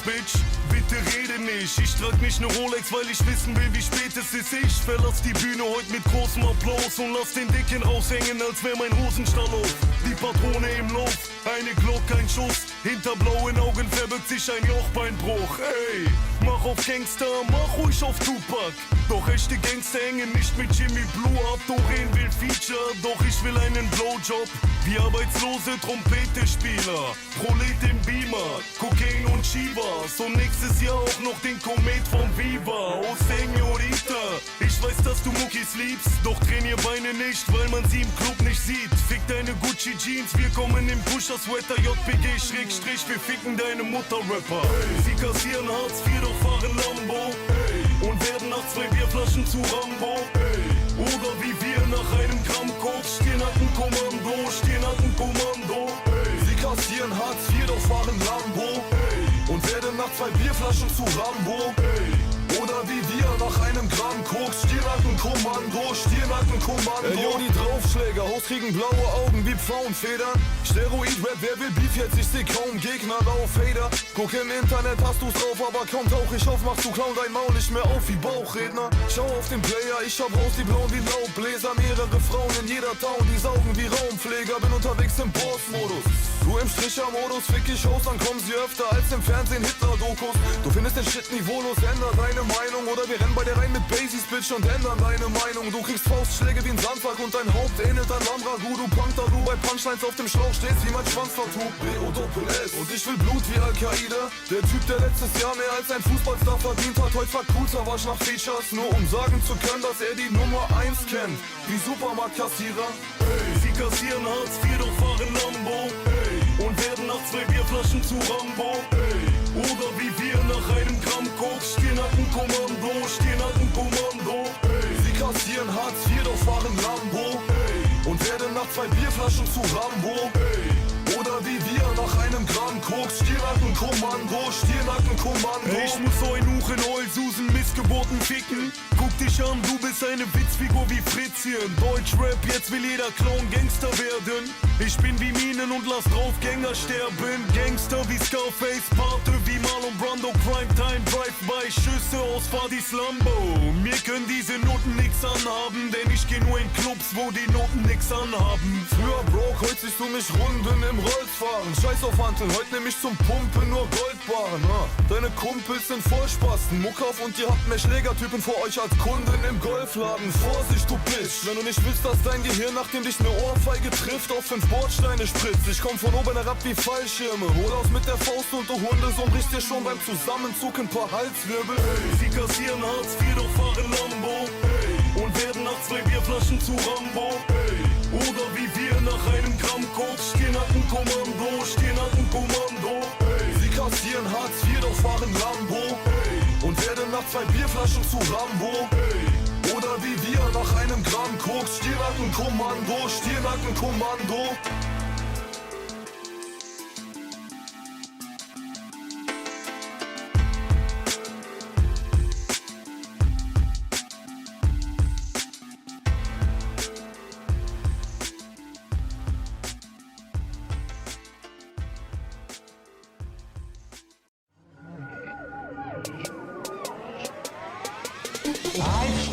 Bitch. Bitte rede nicht, ich trag nicht ne Rolex, weil ich wissen will, wie spät es ist. Ich verlass die Bühne heute mit großem Applaus und lass den Dicken raushängen, als wär mein Hosenstall auf. Die Patrone im Lauf, eine Glock, ein Schuss. Hinter blauen Augen verbirgt sich ein Jochbeinbruch. Ey, mach auf Gangster, mach ruhig auf Tupac. Doch echte Gangster hängen nicht mit Jimmy Blue ab. Doreen will Feature, doch ich will einen Blowjob. Wie arbeitslose Trompete-Spieler, Prolet im Beamer, Kokain und Chivas. Und nächstes Jahr auch noch den Komet vom Viva. Oh Señorita, ich weiß, dass du Muckis liebst, doch trainier Beine nicht, weil man sie im Club nicht sieht. Fick deine Gucci Jeans, wir kommen im Pusher-Sweater. JPG Schrägstrich, wir ficken deine Mutter-Rapper. Sie kassieren Hartz IV, doch fahren Lambo. Und werden nach 2 Bierflaschen zu Rambo. Oder wie wir nach einem Gramm Koks stehen hat ein Kommando, stehen hat ein Kommando. Sie kassieren Hartz IV, doch fahren Lambo. Und werden nach 2 Bierflaschen zu Rambo. Oder wie wir nach einem Gramm Koks Stirnackenkommando, Stirnackenkommando. Ey, yo, die Draufschläger, Haus kriegen blaue Augen wie Pfauenfedern. Steroid-Rap, wer will Beef jetzt? Ich seh kaum Gegner, Laufhader. Guck im Internet, hast du's drauf, aber kaum tauch ich auf, machst du Clown dein Maul nicht mehr auf wie Bauchredner. Schau auf den Player, ich hab raus die Blauen wie Laubbläser. Mehrere Frauen in jeder Town, die saugen wie Raumpfleger. Bin unterwegs im Boss-Modus. Du im Stricher-Modus, fick ich Host, dann kommen sie öfter als im Fernsehen Hitler-Dokus. Du findest den Shit niveaulos, änder deine Meinung. Oder wir rennen bei dir rein mit Basies, Bitch, und ändern deine Meinung. Du kriegst Faustschläge wie ein Sandsack und dein Haupt ähnelt ein Lamragu. Du Panther, du bei Punchlines auf dem Schlauch stehst wie mein Schwanztattoo. B-O-Doppel-S und ich will Blut wie Al-Qaida. Der Typ, der letztes Jahr mehr als ein Fußballstar verdient hat, heute Fakuta-Wasch nach Features, nur um sagen zu können, dass er die Nummer 1 kennt. Wie Supermarktkassierer. Sie kassieren Hartz IV, doch fahren Lambo. Und werden nach 2 Bierflaschen zu Rambo. Oder wie wir nach einem Gramm Koks stehen hat ein Kommando, stehen hat ein Kommando. Sie kassieren Hartz IV, doch fahren Lambo. Und werden nach 2 Bierflaschen zu Rambo. Oder wie wir nach einem Gramm Koks Stirnackenkommando, Stirnackenkommando. Ich muss so ein Huch in Heulsusen Missgeburten ficken. Guck dich an, du bist eine Witzfigur wie Fritzchen. Deutschrap, jetzt will jeder Clown Gangster werden. Ich bin wie Minen und lass Draufgänger sterben. Gangster wie Scarface, Pate wie Marlon Brando. Primetime, Drive-by, Schüsse aus Fadis Lambo. Mir können diese Noten nix anhaben, denn ich geh nur in Clubs, wo die Noten nix anhaben. Früher broke, heute siehst du mich Runden im Rolls fahren. Scheiß auf Hanteln, heute nehm ich zum Pumpen nur Goldbarren. Deine Kumpels sind Vollspasten, Muck auf und ihr habt mehr Schlägertypen vor euch als Kunden im Golfladen. Vorsicht, du Bitch, wenn du nicht willst, dass dein Gehirn, nachdem dich ne Ohrfeige trifft, auf 5 Bordsteine spritzt. Ich komm von oben herab wie Fallschirme, hol aus mit der Faust und du Hundesohn brichst dir schon beim Zusammenzug ein paar Halswirbel. Sie kassieren Hartz IV, doch fahren Lambo. Und werden nach 2 Bierflaschen zu Rambo. Oder wie wir nach einem Gramm Koks stehen hat ein Kommando, stehen hat ein Kommando. Sie kassieren Hartz IV, doch fahren Lambo. Und werden nach 2 Bierflaschen zu Rambo. Oder wie wir nach einem Gramm Koks Stirnackenkommando, Stirnackenkommando.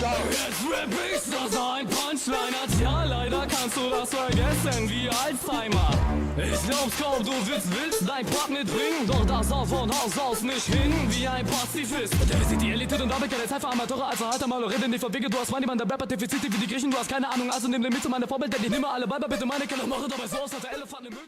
Jetzt rap ich das ein Punchline hat, ja leider kannst du das vergessen wie Alzheimer. Ich glaub's kaum, du willst dein Part mitbringen, doch das haut von Haus aus nicht hin wie ein Pazifist. Der ist die Elite und damit keine Zeit für Amateure, also halt mal rede nicht verwicke, du hast niemand der Rapper Defizite wie die Griechen, du hast keine Ahnung, also nimm den mit zu meiner Vorbild, denn ich nehme alle Weiber, bitte meine Keller, mache dabei so aus, als der Elefant im Müll.